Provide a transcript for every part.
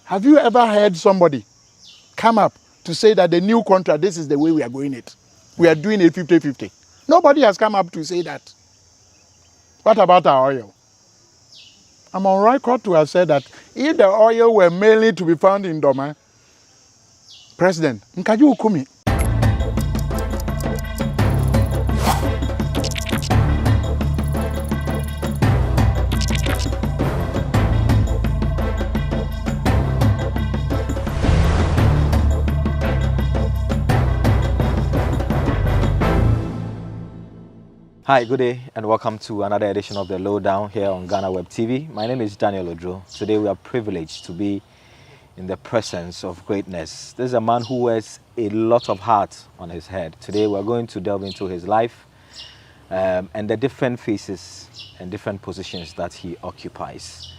Have you ever heard somebody come up to say that the new contract, this is the way we are going it? We are doing it 50-50. Nobody has come up to say that. What about our oil? I'm on record to have said that if the oil were mainly to be found in Dormaahene, President, Nkaju Ukumi. Hi, good day, and welcome to another edition of The Lowdown here on Ghanaweb TV. My name is Daniel Odro. Today we are privileged to be in the presence of greatness. This is a man who wears a lot of hats on his head. Today we're going to delve into his life and the different phases and different positions that he occupies.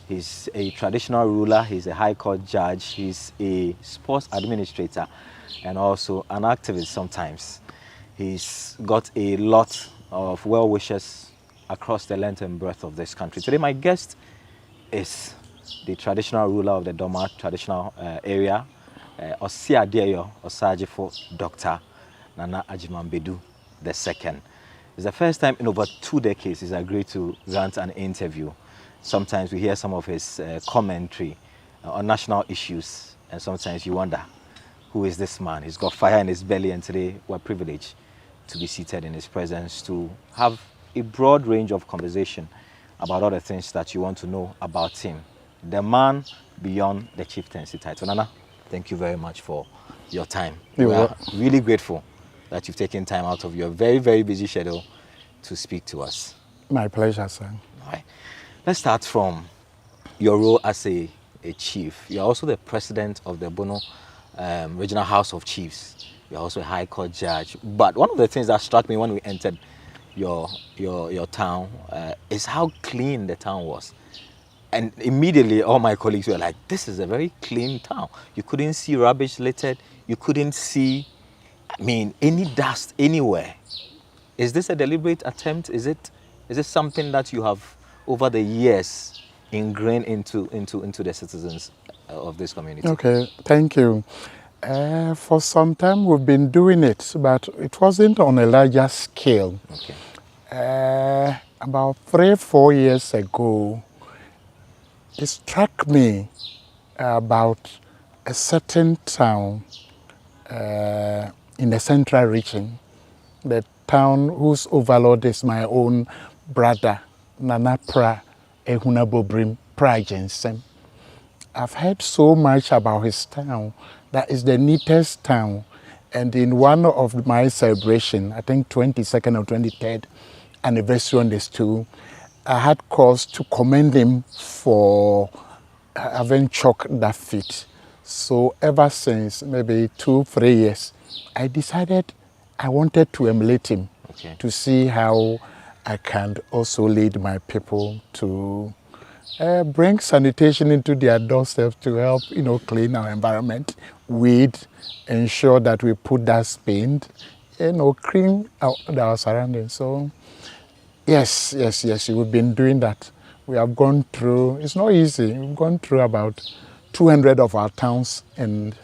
He's a traditional ruler, he's a high court judge, he's a sports administrator, and also an activist sometimes. He's got a lot of well-wishers across the length and breadth of this country. Today my guest is the traditional ruler of the Dormaahene traditional area, Oseadeeyo, Osagyefo, Dr. Nana Agyemang Badu II. It's the first time in over 2 decades he's agreed to grant an interview. Sometimes we hear some of his commentary on national issues, and sometimes you wonder, who is this man? He's got fire in his belly, and today we're privileged to be seated in his presence to have a broad range of conversation about all the things that you want to know about him. The man beyond the chieftaincy title. Nana, thank you very much for your time. We are really grateful that you've taken time out of your very, very busy schedule to speak to us. My pleasure, sir. All right. Let's start from your role as a chief. You're also the president of the Bono Regional House of Chiefs. You're also a high court judge. But one of the things that struck me when we entered your town is how clean the town was. And immediately all my colleagues were like, this is a very clean town. You couldn't see rubbish littered. You couldn't see, any dust anywhere. Is this a deliberate attempt? Is this something that you have over the years ingrained into the citizens of this community? Okay, thank you. For some time we've been doing it, but it wasn't on a larger scale. Okay. About 3-4 years ago, it struck me about a certain town in the central region, the town whose overlord is my own brother, Nana Pra Ehunabobrim Prajensem. I've heard so much about his town. That is the neatest town. And in one of my celebrations, I think 22nd or 23rd anniversary on this too, I had cause to commend him for having chalked that feat. So ever since maybe 2-3 years, I decided I wanted to emulate him. Okay. To see how I can also lead my people to bring sanitation into their doorsteps to help, clean our environment, weed, ensure that we put that spade, clean our surroundings. So, yes, we've been doing that. We have gone through, it's not easy, we've gone through about 200 of our towns and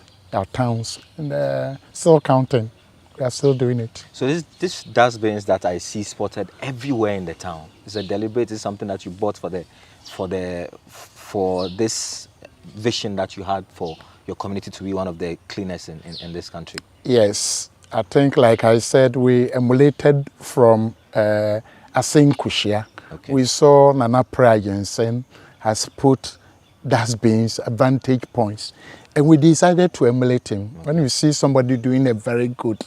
still counting. We are still doing it. So this dustbins that I see spotted everywhere in the town, is a deliberate, is something that you bought for this vision that you had for your community to be one of the cleanest in this country? Yes, I think, like I said, we emulated from Asin Kushia. Okay. We saw Nana Prajensen has put dustbins, vantage points, and we decided to emulate him. Okay. When you see somebody doing a very good,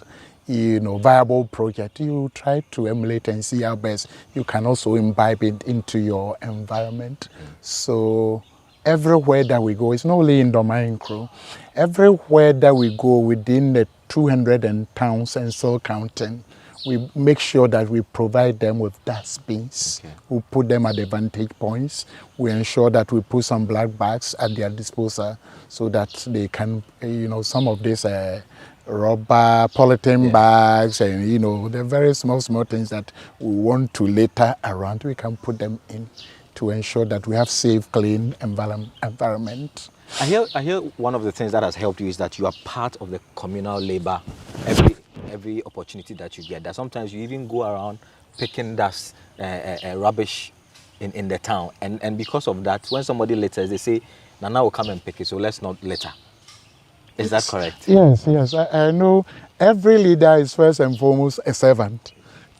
viable project, you try to emulate and see how best you can also imbibe it into your environment. So everywhere that we go, it's not only in Dormaahene Crew, everywhere that we go within the 200 towns and still counting, we make sure that we provide them with dustbins. Okay. We put them at the vantage points. We ensure that we put some black bags at their disposal so that they can, some of these rubber, polythene bags, and the very small things that we want to litter around, we can put them in to ensure that we have safe, clean environment. I hear one of the things that has helped you is that you are part of the communal labor every opportunity that you get. That sometimes you even go around picking dust, rubbish in the town. And because of that, when somebody litters, they say, Nana will come and pick it, so let's not litter. Is that correct? Yes. I know every leader is first and foremost a servant.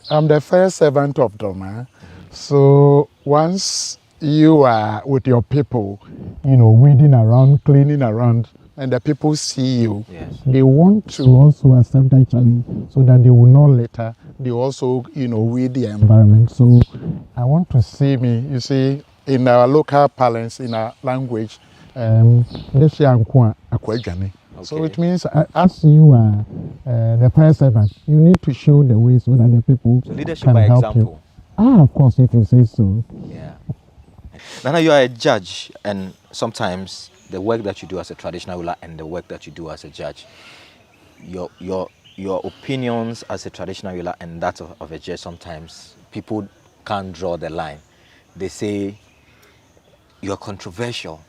I'm the first servant of Dormaahene. So once you are with your people, weeding around, cleaning around, and the people see you, yes, they want to also accept that challenge so that they will not litter. They also, weed the environment. So I want to see me, you see, in our local parlance, in our language, this year I'm so it means as you are the first servant, you need to show the way so that the people leadership can by help example. You. Of course, if you say so. Yeah. Nana, you are a judge, and sometimes the work that you do as a traditional ruler and the work that you do as a judge, your opinions as a traditional ruler and that of a judge, sometimes people can't draw the line. They say you are controversial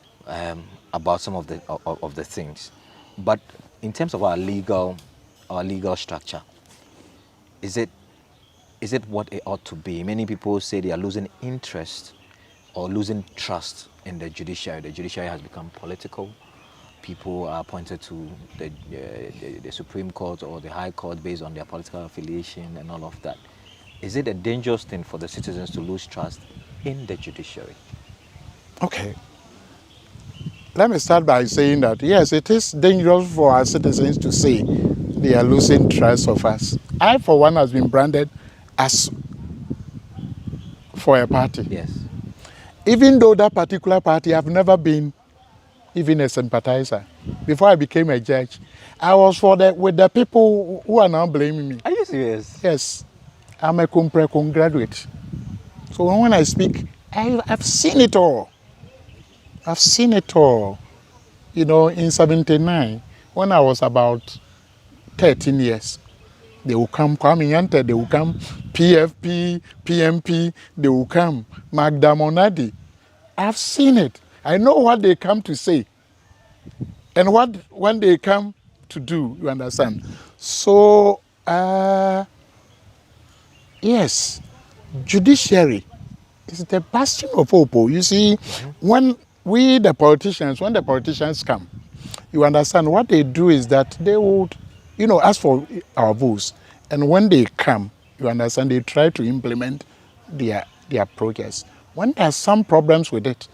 about some of the things, but in terms of our legal structure, is it what it ought to be? Many people say they are losing interest or losing trust in the judiciary. The judiciary has become political. People are appointed to the Supreme Court or the High Court based on their political affiliation and all of that. Is it a dangerous thing for the citizens to lose trust in the judiciary? Okay. Let me start by saying that, yes, it is dangerous for our citizens to say they are losing trust of us. I, for one, has been branded as for a party. Yes. Even though that particular party, I've never been even a sympathizer. Before I became a judge, I was with the people who are now blaming me. Are you serious? Yes. I'm a Comprecon graduate. So when I speak, I've seen it all. I've seen it all. In 79, when I was about 13 years, they will come, Kwame Yante, they will come, PFP, PMP, they will come, Magda Monadi. I've seen it. I know what they come to say and when they come to do, you understand? So, yes, judiciary is the bastion of hope. You see, when the politicians come, you understand what they do is that they would, ask for our votes. And when they come, you understand, they try to implement their projects. When there's some problems with it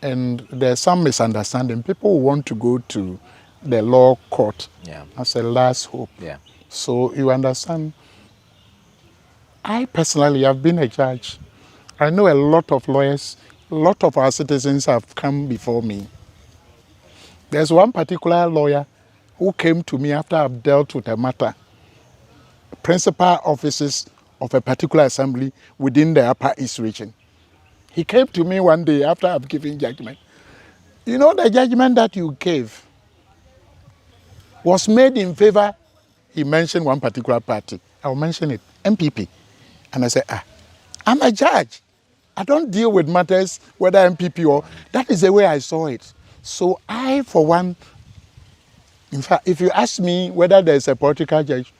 and there's some misunderstanding, people want to go to the law court as a last hope. Yeah. So you understand, I personally have been a judge. I know a lot of lawyers, a lot of our citizens have come before me. There's one particular lawyer who came to me after I've dealt with a matter, principal offices of a particular assembly within the Upper East region. He came to me one day after I've given judgment. The judgment that you gave was made in favor, he mentioned one particular party. I'll mention it, MPP. And I said, I'm a judge. I don't deal with matters, whether MPP or... That is the way I saw it. So I, for one, in fact, if you ask me whether there's a political judge,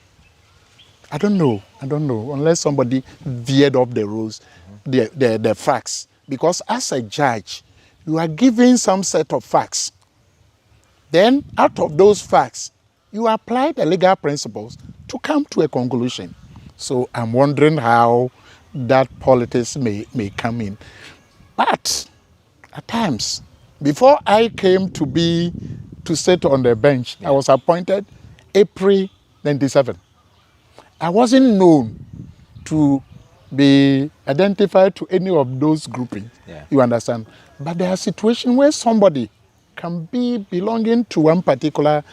I don't know, unless somebody veered off the rules, the facts. Because as a judge, you are given some set of facts. Then, out of those facts, you apply the legal principles to come to a conclusion. So I'm wondering how that politics may come in. But at times, before I came to sit on the bench, I was appointed April 97. I wasn't known to be identified to any of those groupings. You understand? But there are situations where somebody can be belonging to one particular,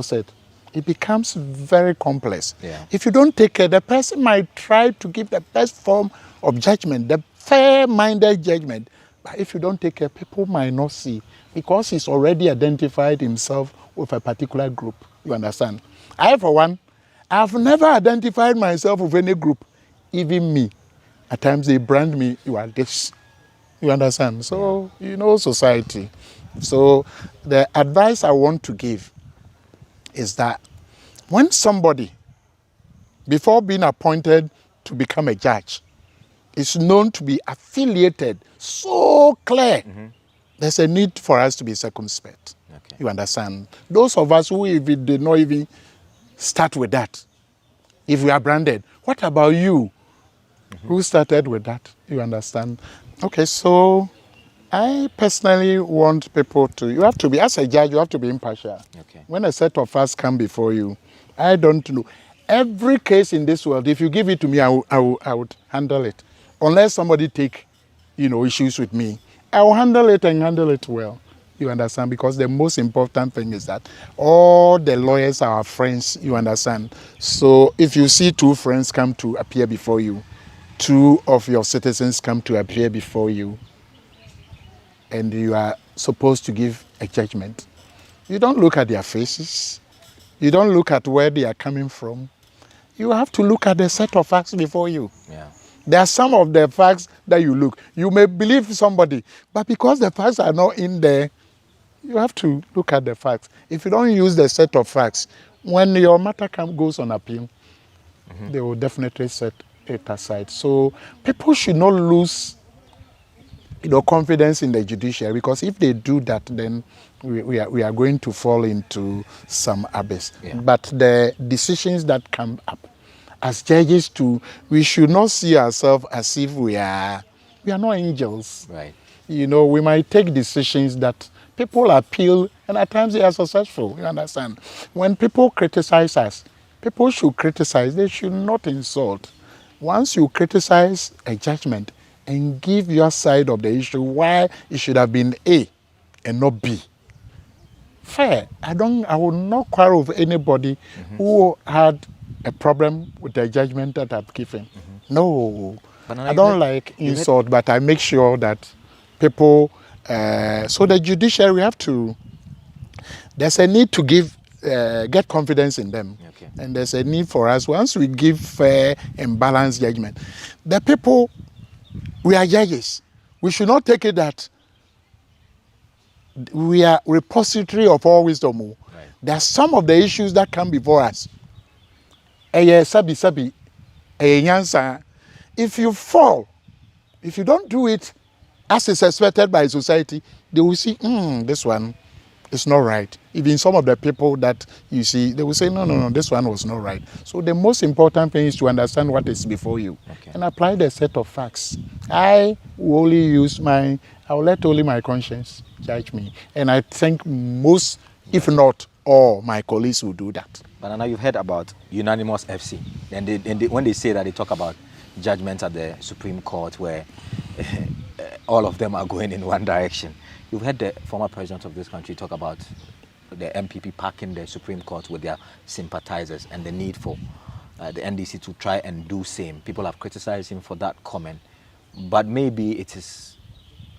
set. It becomes very complex. If you don't take care, the person might try to give the best form of judgment, the fair-minded judgment. But if you don't take care, people might not see because he's already identified himself with a particular group. You understand? I, for one, I've never identified myself with any group, even me. At times they brand me, you are this. You understand? So, society, So the advice I want to give is that when somebody, before being appointed to become a judge, is known to be affiliated so clear, there's a need for us to be circumspect. Okay. You understand? Those of us who even did not even start with that, if we are branded, what about you who started with that? You understand? Okay, so I personally want people to, you have to be, as a judge, you have to be impartial. Okay. When a set of facts come before you, I don't know. Every case in this world, if you give it to me, I would handle it. Unless somebody take, issues with me, I will handle it and handle it well. You understand? Because the most important thing is that all the lawyers are our friends, you understand? So if you see two friends come to appear before you, two of your citizens come to appear before you, and you are supposed to give a judgment, you don't look at their faces. You don't look at where they are coming from. You have to look at the set of facts before you. Yeah. There are some of the facts that you look. You may believe somebody, but because the facts are not in there, you have to look at the facts. If you don't use the set of facts, when your matter goes on appeal, they will definitely set it aside. So people should not lose confidence in the judiciary, because if they do that, then we are going to fall into some abyss. Yeah. But the decisions that come up, as judges too, we should not see ourselves as if we are not angels. Right. We might take decisions that people appeal, and at times they are successful. You understand? When people criticize us, people should criticize. They should not insult. Once you criticize a judgment and give your side of the issue, why it should have been A and not B, fair. I will not quarrel with anybody who had a problem with the judgment that I've given. No, I don't like insult, but I make sure that people, so the judiciary, there's a need to get confidence in them. Okay. And there's a need for us, once we give fair and balanced judgment, the people, we are judges. We should not take it that we are repository of all wisdom. Right. There are some of the issues that come before us. If you fall, if you don't do it as is expected by society, they will see, this one is not right. Even some of the people that you see, they will say, no, this one was not right. So the most important thing is to understand what is before you, and apply the set of facts. I will let only my conscience judge me. And I think most, if not all, my colleagues will do that. But now you've heard about unanimous FC. And when they say that, they talk about judgments at the Supreme Court where all of them are going in one direction. You've heard the former president of this country talk about the MPP packing the Supreme Court with their sympathizers and the need for the NDC to try and do same. People have criticized him for that comment. But maybe it is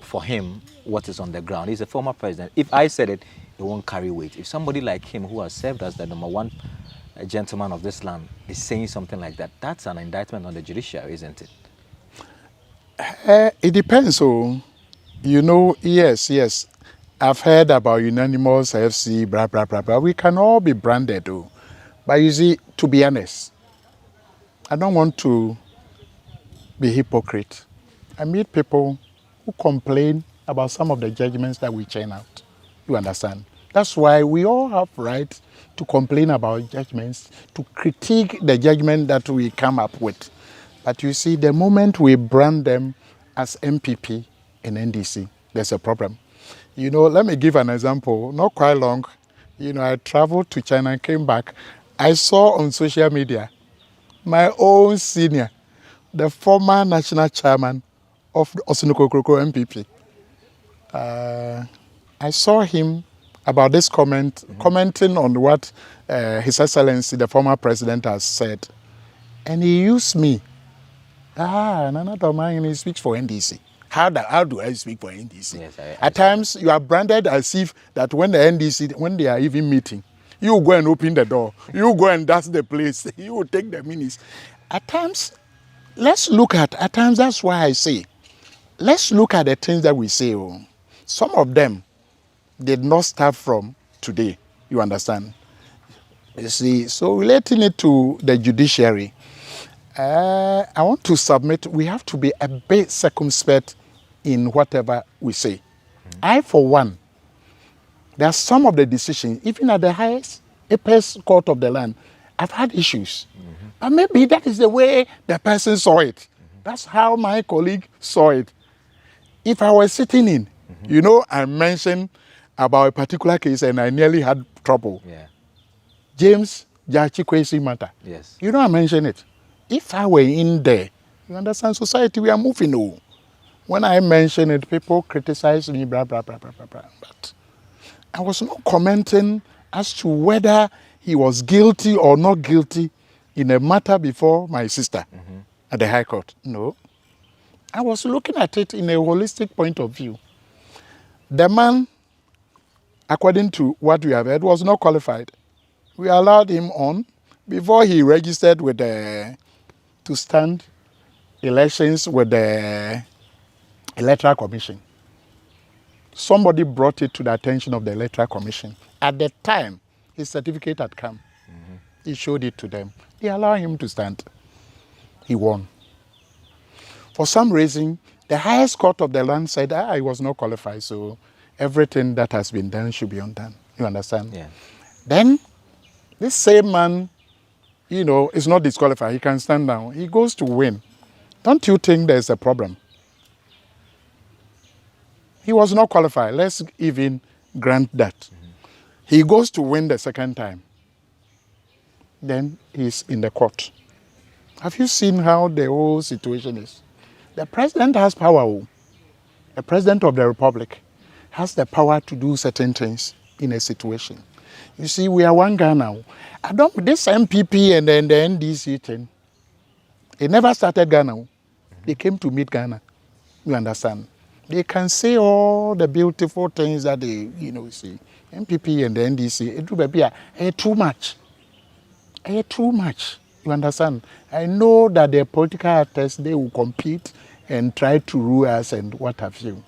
for him what is on the ground. He's a former president. If I said it, it won't carry weight. If somebody like him, who has served as the #1 gentleman of this land, is saying something like that, that's an indictment on the judiciary, isn't it? It depends. Yes. I've heard about unanimous FC, blah, blah, blah, blah. We can all be branded, though. But you see, to be honest, I don't want to be hypocrite. I meet people who complain about some of the judgments that we churn out. You understand? That's why we all have right to complain about judgments, to critique the judgment that we come up with. But you see, the moment we brand them as MPP and NDC, there's a problem. Let me give an example. Not quite long, I traveled to China and came back. I saw on social media my own senior, the former national chairman of the Osunukokoko MPP. I saw him about this commenting on what His Excellency, the former president, has said. And he used me. Nana Dormaahene speaks for NDC. How do I speak for NDC? Yes, At times, you are branded as if that when the NDC, when they are even meeting, you go and open the door. You go and dust the place. You will take the minutes. At times, that's why I say, let's look at the things that we say. Some of them, did not start from today. You understand? You see, so relating it to the judiciary, I want to submit, we have to be a bit circumspect in whatever we say. I, for one, there are some of the decisions, even at the highest apex court of the land, I've had issues. But maybe that is the way the person saw it. That's how my colleague saw it. If I was sitting in, you know, I mentioned about a particular case and I nearly had trouble. Yeah. James Jachikwesi matter. Yes. You know, I mentioned it. If I were in there, you understand, society, we are moving. Oh. When I mention it, people criticize me, blah, blah, blah, blah, blah, blah. But I was not commenting as to whether he was guilty or not guilty in a matter before my sister at the High Court. No. I was looking at it in a holistic point of view. The man, according to what we have heard, was not qualified. We allowed him on before he registered with the to stand elections with the Electoral Commission. Somebody brought it to the attention of the Electoral Commission. At the time, his certificate had come. He showed it to them. They allowed him to stand. He won. For some reason, the highest court of the land said, he was not qualified, so everything that has been done should be undone. You understand? Yeah. Then, this same man, you know, is not disqualified. He can stand down. He goes to win. Don't you think there's a problem? He was not qualified. Let's even grant that. He goes to win the second time. Then he's in the court. Have you seen how the whole situation is? The president has power. The president of the republic has the power to do certain things in a situation. You see, we are one Ghana. This MPP and then the NDC thing, it never started Ghana. They came to meet Ghana. You understand? They can say all the beautiful things that they, you know, see. MPP and the NDC, it will be too much. Too much. You understand? I know that the political actors, they will compete and try to rule us and what have you.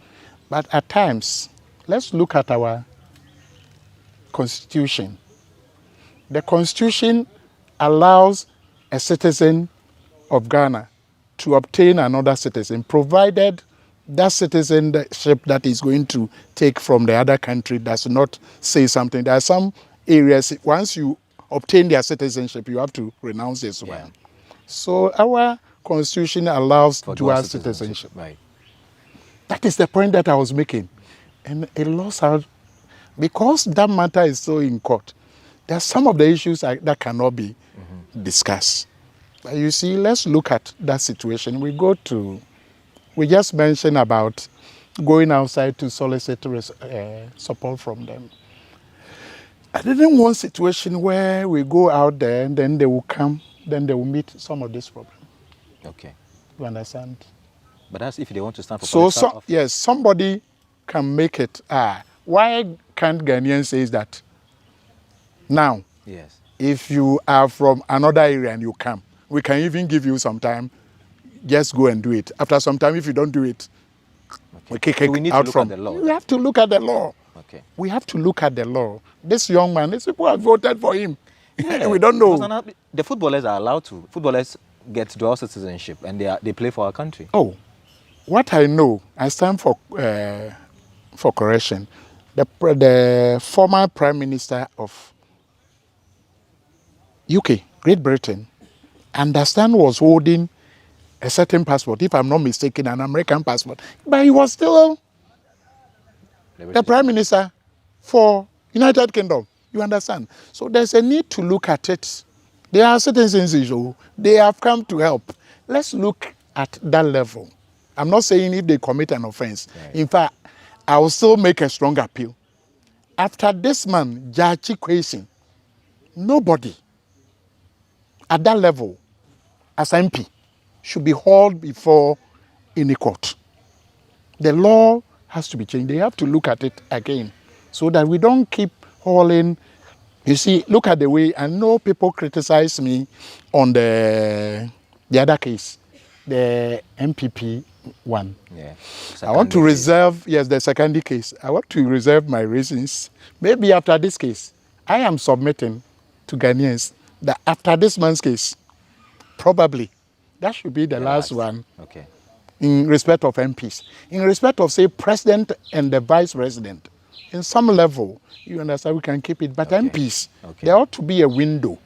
But at times, let's look at our Constitution. The Constitution allows a citizen of Ghana to obtain another citizen, provided that citizenship that is going to take from the other country does not say something. There are some areas, once you obtain their citizenship, you have to renounce this one. So our Constitution allows dual citizenship. Right. That is the point that I was making. And it lost out, because that matter is so in court, there are some of the issues that cannot be discussed. But you see, let's look at that situation. We just mentioned about going outside to solicit support from them. I didn't want a situation where we go out there and then they will come, then they will meet some of this problem. Okay. You understand? But that's if they want to stand for political office. Yes, somebody can make it. Why can't Ghanaians say that? Now, yes, if you are from another area and you come, we can even give you some time. Just go and do it. After some time, if you don't do it, we kick so we need out to look from at the law. We have to look at the law. Okay. We have to look at the law. This young man, these people have voted for him. Yeah. We don't know. The footballers are allowed to. Footballers get dual citizenship and they play for our country. Oh, what I know, I stand for correction. The former Prime Minister of UK, Great Britain, was holding a certain passport, if I'm not mistaken, an American passport. But he was still the Prime Minister for United Kingdom. You understand? So there's a need to look at it. There are citizens issue. They have come to help. Let's look at that level. I'm not saying if they commit an offense. Right. In fact, I will still make a strong appeal. After this man, Jachikwesi, nobody at that level, as MP, should be hauled before any court. The law has to be changed. They have to look at it again so that we don't keep hauling. You see, look at the way, I know people criticize me on the other case, the MPP one. Yeah. I want to reserve, yes, the secondary case. I want to reserve my reasons. Maybe after this case, I am submitting to Ghanaians that after this man's case, probably that should be the last one. Okay. In respect of MPs. In respect of, say, president and the vice president, in some level, you understand, we can keep it. But MPs, there ought to be a window,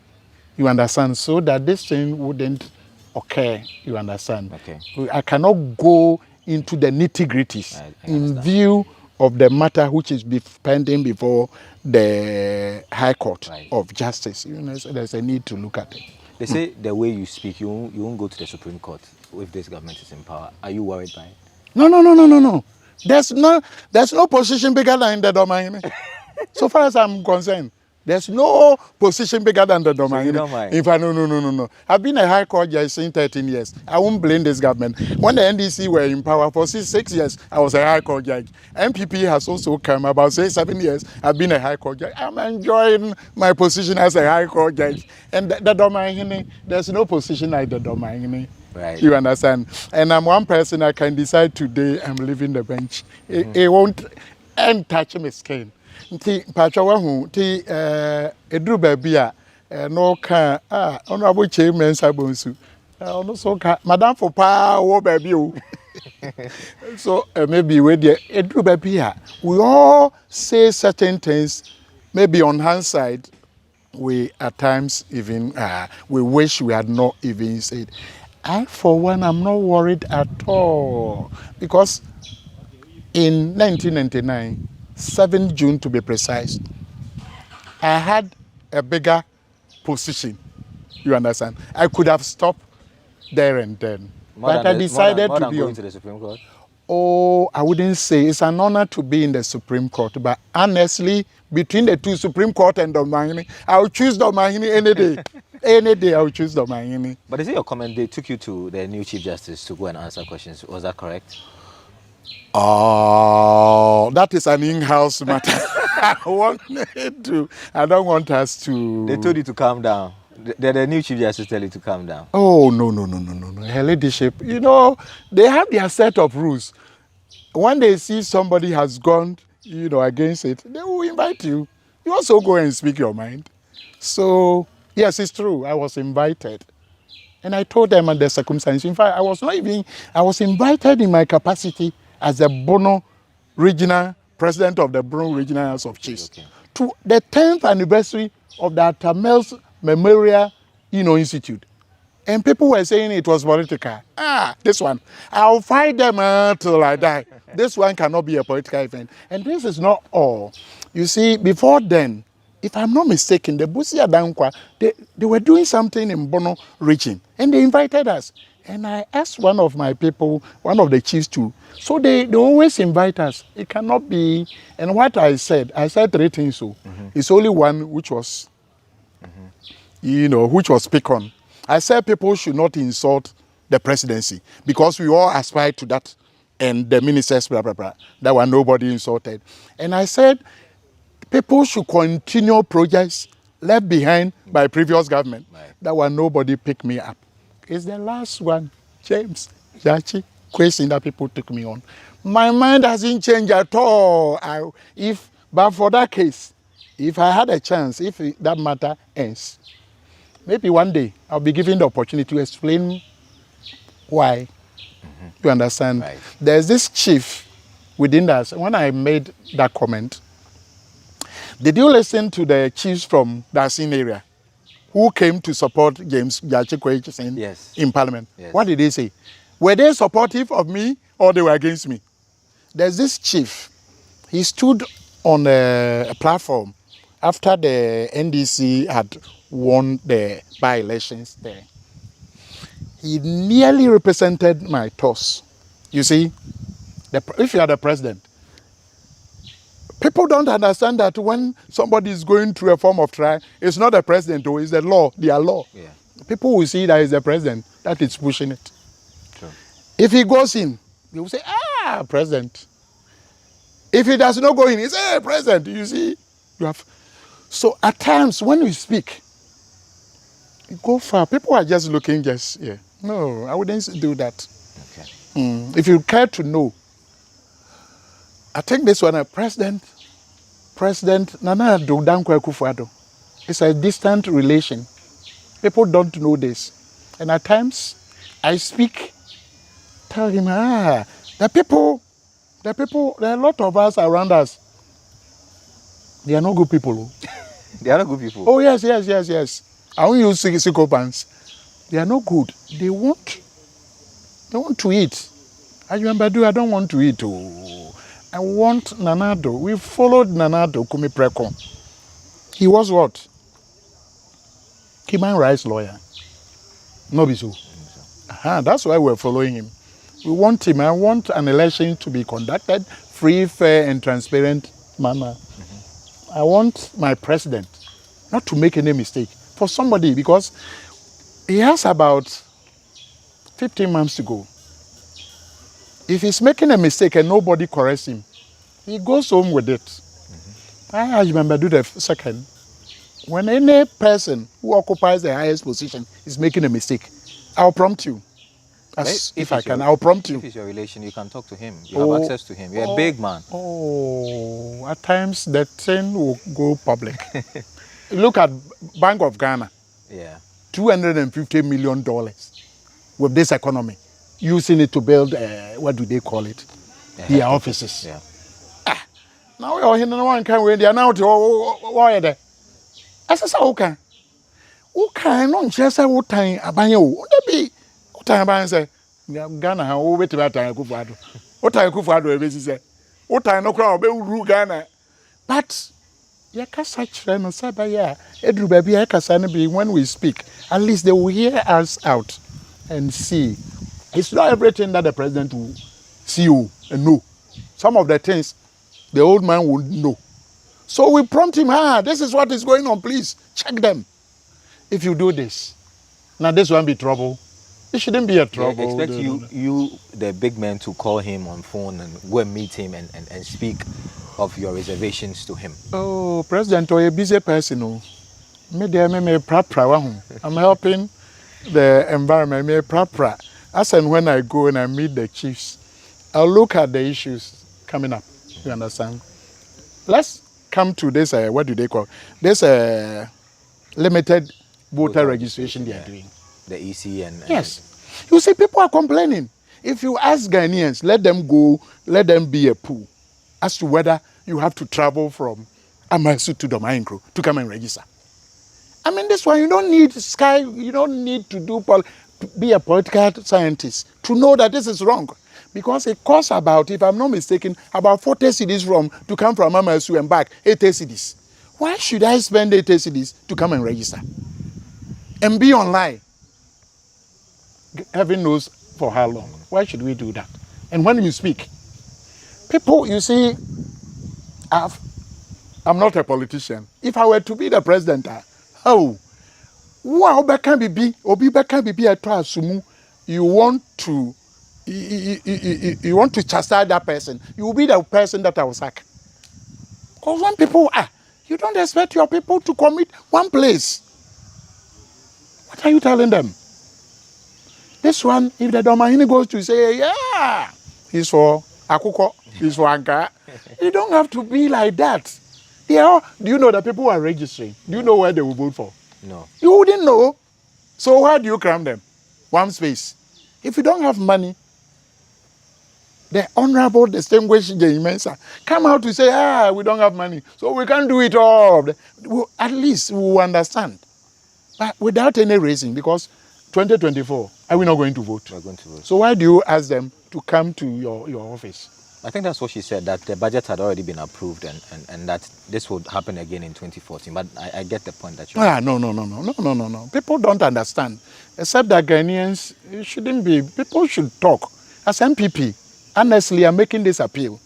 you understand, so that this thing wouldn't occur, you understand. Okay. I cannot go into the nitty-gritties in view of the matter which is pending before the High Court of Justice. You know, so there's a need to look at it. They say the way you speak, you won't go to the Supreme Court if this government is in power. Are you worried by it? No. There's no position bigger than the Dormaahene. So far as I'm concerned, there's no position bigger than the Dormaahene. So you don't mind? In fact, no. I've been a High Court judge since 13 years. I won't blame this government. When the NDC were in power for 6 years, I was a High Court judge. MPP has also come about 7 years. I've been a High Court judge. I'm enjoying my position as a High Court judge. And the Dormaahene, there's no position like the Dormaahene. Right. You understand? And I'm one person I can decide today I'm leaving the bench. It won't touch my skin. Pachawahu, Edru Babia, no can, honorable chairman Sabonsu. Also, Madame for power, baby. So maybe with the Edru Babia, we all say certain things, maybe on hindsight, we at times even, we wish we had not even said. I, for one, I'm not worried at all because in 1999, 7 June to be precise, I had a bigger position. You understand? I could have stopped there and then, but I decided to be going to the Supreme Court. Oh, I wouldn't say it's an honor to be in the Supreme Court, but honestly, between the two, Supreme Court and Dormaahene, I would choose Dormaahene any day. Any day I would choose Dormaahene. But is it your comment they took you to the new Chief Justice to go and answer questions? Was that correct? Oh, that is an in-house matter. I don't want us to... They told you to calm down. The new Chief Justice tell you to calm down. Oh, no. Her ladyship, you know, they have their set of rules. When they see somebody has gone, you know, against it, they will invite you. You also go and speak your mind. So, yes, it's true. I was invited. And I told them under the circumstances. In fact, I was invited in my capacity as a Bono regional, president of the Bono Regional House of Chiefs, to the 10th anniversary of the Tamils Memorial, Institute. And people were saying it was political. This one, I'll fight them till I die. This one cannot be a political event. And this is not all. You see, before then, if I'm not mistaken, the Adinkra, they were doing something in Bono region, and they invited us. And I asked one of my people, one of the chiefs too. So they always invite us. It cannot be. And what I said 3 things. So it's only one which was, which was picked on. I said people should not insult the presidency because we all aspire to that, and the ministers, blah blah blah. That one nobody insulted. And I said people should continue projects left behind by previous government. That one nobody picked me up. It's the last one, James, Jachi, question that people took me on. My mind hasn't changed at all. But for that case, if I had a chance, if that matter ends, maybe one day I'll be given the opportunity to explain why. You understand? Right. There's this chief within us. When I made that comment, did you listen to the chiefs from that scene area who came to support James Jachi in Parliament? Yes. What did they say? Were they supportive of me or they were against me? There's this chief. He stood on a platform after the NDC had won the by-elections there. He nearly represented my toss. You see, if you are the president, people don't understand that when somebody is going through a form of trial, it's not the president, though, it's the law, their law. Yeah. People will see that it's the president that is pushing it. True. If he goes in, they will say, president. If he does not go in, he say, president. You see, you have. So at times when we speak, you go far. People are just looking, No, I wouldn't do that. Okay. If you care to know, I think this one, President Nana Addo Dankwa Akufo-Addo, it's a distant relation. People don't know this. And at times, I speak, tell him, the people, there are a lot of us around us. They are not good people. They are not good people. Oh, yes. I won't use sycophants. They are not good. They want to eat. Agyemang Badu, I don't want to eat. Oh. I want Nana Addo. We followed Nana Addo Kumi Preko. He was what? Human rights lawyer. No be so. That's why we're following him. We want him. I want an election to be conducted free, fair, and transparent manner. I want my president not to make any mistake for somebody, because he has about 15 months to go. If he's making a mistake and nobody corrects him, he goes home with it. I remember the second. When any person who occupies the highest position is making a mistake, I'll prompt you. If I can, I'll prompt you. If it's your relation, you can talk to him. You have access to him. You're a big man. At times the thing will go public. Look at Bank of Ghana. Yeah. $250 million with this economy, using it to build, what do they call it? Their offices. Yeah. Now we are here, no one can win. They are now to why are they? As I say, okay. Okay, no, just say what time abanyo. What be? What time abanyo say? Ghana, how wait about time Akufo-Addo. What time Akufo-Addo be say? What time no crowd be ru Ghana? But yeah, kasa chire no say ba ya. Edru baby ya kasa no be when we speak. At least they will hear us out and see. It's not everything that the president will see you and know. Some of the things the old man would know. So we prompt him, this is what is going on, please check them. If you do this, now this won't be trouble. It shouldn't be a trouble. Expect you, the big man, to call him on phone and go and meet him and speak of your reservations to him. Oh, President, you're a busy person. I'm helping the environment. As and when I go and I meet the chiefs, I'll look at the issues coming up. You understand? Let's come to this, what do they call this limited voter registration they are doing. The EC and... Yes. You see, people are complaining. If you ask Ghanaians, let them go, let them be a pool as to whether you have to travel from Amasu to Dormaahene to come and register. I mean, this one, you don't need you don't need to be a political scientist to know that this is wrong. Because it costs about, if I'm not mistaken, about 40 cedis to come from Amasu and back, 80 cedis. Why should I spend 80 cedis to come and register? And be online? Heaven knows for how long. Why should we do that? And when you speak, people, you see, I'm not a politician. If I were to be the president, you want to chastise that person, you will be the person that I will sack. Because when people you don't expect your people to commit one place. What are you telling them? This one, if the Dormaahene goes to say, he's for Akuko, he's for Anka, you don't have to be like that. Do you know the people who are registering? Do you know where they will vote for? No. You wouldn't know. So why do you cram them? One space. If you don't have money, the honorable, distinguished Agyemang come out to say, we don't have money, so we can't do it all. At least we will understand. But without any reason, because 2024, are we not going to vote? We're going to vote. So why do you ask them to come to your office? I think that's what she said, that the budget had already been approved and that this would happen again in 2014. But I get the point that you're No. People don't understand. Except that Ghanaians, it shouldn't be. People should talk. As MPP, honestly, I'm making this appeal.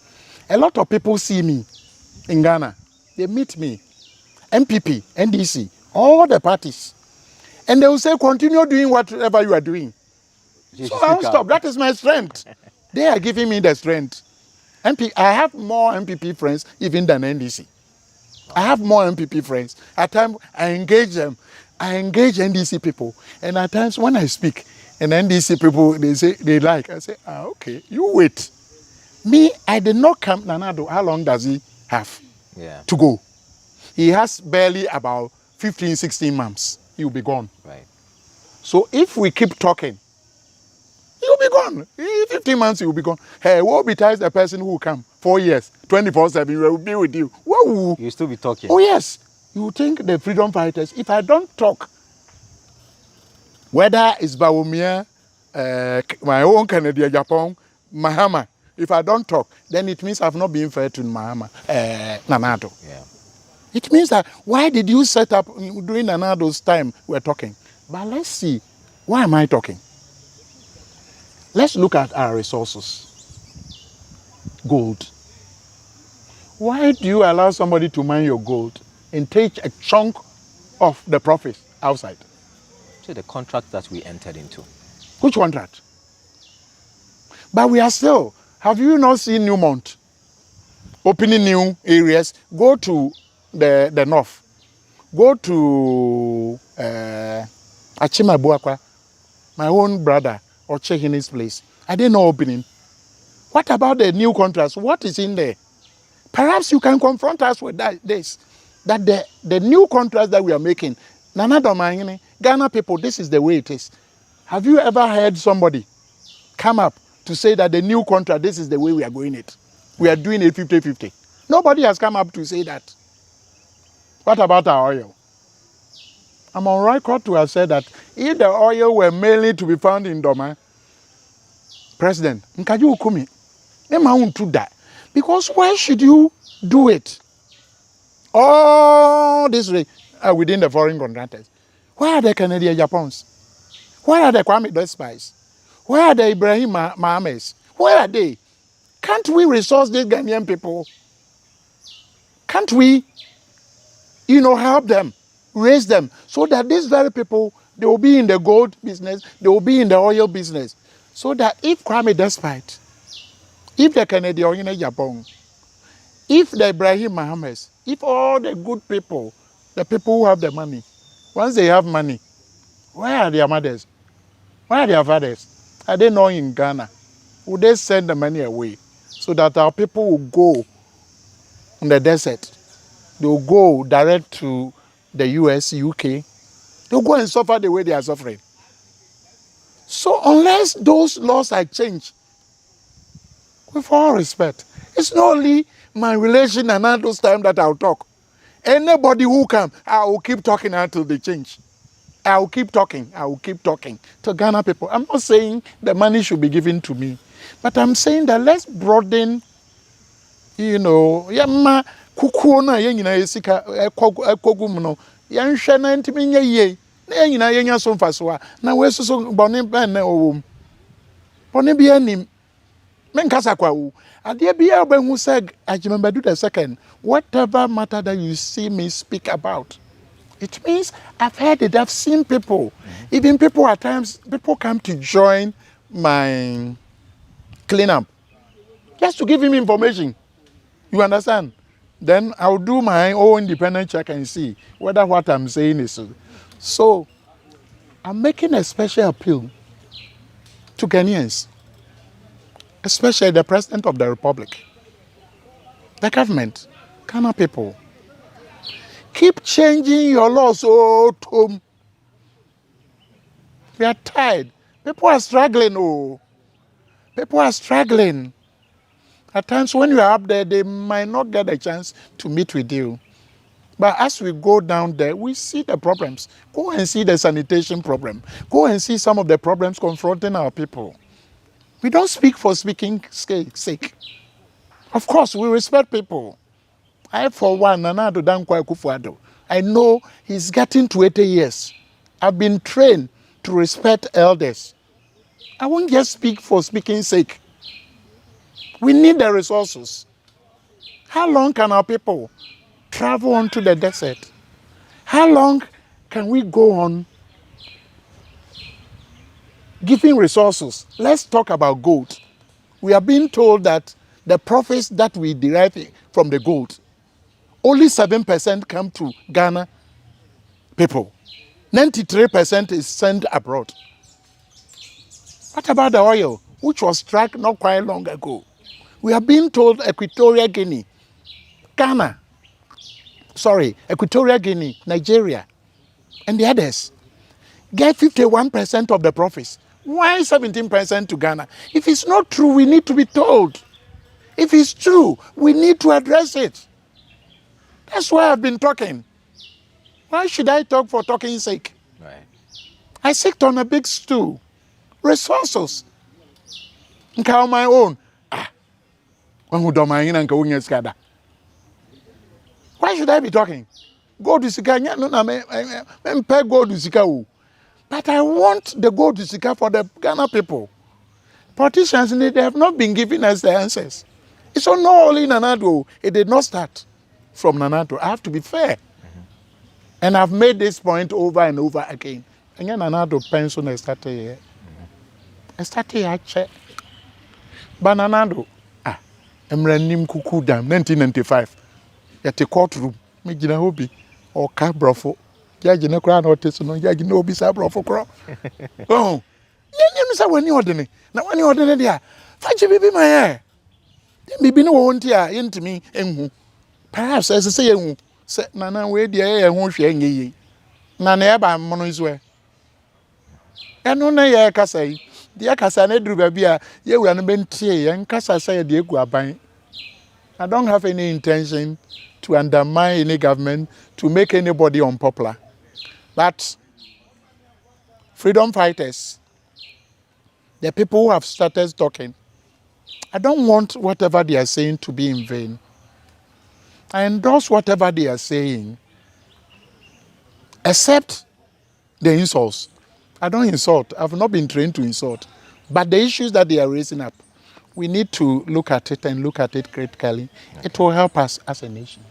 A lot of people see me in Ghana. They meet me. MPP, NDC, all the parties. And they will say, continue doing whatever you are doing. So I'll stop. That is my strength. They are giving me the strength. I have more MPP friends even than NDC. I have more MPP friends. At times, I engage them. I engage NDC people. And at times, when I speak, And NDC people, they say they like. I say, okay, you wait. Me, I did not come. Nanado, how long does he have to go? He has barely about 15, 16 months. He'll be gone. Right. So if we keep talking, he'll be gone. In 15 months, he'll be gone. Hey, what besides the person who will come 4 years, 24/7, he will be with you. Whoa. You'll still be talking. Oh, yes. You think the freedom fighters, if I don't talk, whether it's Bawumia, my own Canadian, Japan, Mahama, if I don't talk, then it means I've not been fair to Mahama, Nanado. Yeah. It means that why did you set up during Nanado's time we're talking? But let's see, why am I talking? Let's look at our resources. Gold. Why do you allow somebody to mine your gold and take a chunk of the profit outside? So the contract that we entered into. Which contract? But we are still. Have you not seen Newmont opening new areas? Go to the north. Go to Achimabuakwa, my own brother, or check in his place. Are they not opening? What about the new contracts? What is in there? Perhaps you can confront us with that the new contracts that we are making, Dormaahene, Ghana people, this is the way it is. Have you ever heard somebody come up to say that the new contract, this is the way we are going it? We are doing it 50-50. Nobody has come up to say that. What about our oil? I'm on record to have said that if the oil were mainly to be found in Doma, President, Nkaju Ukumi, Ema won't do that. Because why should you do it? All this within the foreign contractors. Where are the Canadian Japans? Where are the Kwame Despies? Where are the Ibrahim Mahames? Where are they? Can't we resource these Ghanaian people? Can't we, help them, raise them, so that these very people, they will be in the gold business, they will be in the oil business, so that if Kwame Despite, if the Canadian Japan, if the Ibrahim Mahames, if all the good people, the people who have the money, once they have money, where are their mothers? Where are their fathers? Are they not in Ghana? Would they send the money away so that our people will go in the desert? They will go direct to the US, UK. They will go and suffer the way they are suffering. So unless those laws are changed, with all respect, it's not only my relation and all those time that I'll talk. Anybody who come, I will keep talking until they change. I will keep talking to Ghana people. I'm not saying the money should be given to me, but I'm saying that let's broaden, yama kukuo na yengina yesika ekogum no yenhwe na ntimi nya yie na yengina yenya so mfaso a na wesuso bone ben na owom bone bia nim menkasa kwa wu ade bia obehu say Agyemang Badu the second, whatever matter that you see me speak about, it means I've heard it, I've seen people. Even people at times, people come to join my cleanup just to give him information. You understand? Then I'll do my own independent check and see whether what I'm saying is so. So I'm making a special appeal to Ghanaians, especially the President of the Republic, the government, Ghana people. Keep changing your laws, Tom. We are tired. People are struggling, People are struggling. At times when you are up there, they might not get a chance to meet with you. But as we go down there, we see the problems. Go and see the sanitation problem. Go and see some of the problems confronting our people. We don't speak for speaking sake. Of course, we respect people. I, for one, Nana Dankwa Kufuado, I know he's getting to 80 years. I've been trained to respect elders. I won't just speak for speaking sake. We need the resources. How long can our people travel onto the desert? How long can we go on giving resources? Let's talk about gold. We are being told that the profits that we derive from the gold, only 7% come to Ghana people. 93% is sent abroad. What about the oil, which was struck not quite long ago? We are being told Equatorial Guinea, Equatorial Guinea, Nigeria, and the others get 51% of the profits. Why 17% to Ghana? If it's not true, we need to be told. If it's true, we need to address it. That's why I've been talking. Why should I talk for talking's sake? Right. I sit on a big stool. Resources. On my own. Why should I be talking? Go to Sika. Go to Sika. But I want the go to Sika for the Ghana people. Politicians, they have not been giving us the answers. It's not only Nanado. It did not start from Nanado. I have to be fair. And I've made this point over and over again. And then Nanado pension I started here. I started here, check. But Nanado, Emrenim Kuku Dam, 1995. At the courtroom, Mijina Hobi, or Cabrofo. Judge crown or Tesson, Judge no be Sabrofo Cro. Oh, you when you order. Now, when you order there, fetch you be my hair. Then be no one here into me, and perhaps as I say, set Nana way the air and won't share ye. Nana by Monoiswe. And no, I can say, the Akasane drew a beer, you will been tea, and Cassa say the Equabine. I don't have any intention to undermine any government, to make anybody unpopular. But freedom fighters, the people who have started talking, I don't want whatever they are saying to be in vain. I endorse whatever they are saying, except the insults. I don't insult. I've not been trained to insult. But the issues that they are raising up, we need to look at it and look at it critically. It will help us as a nation.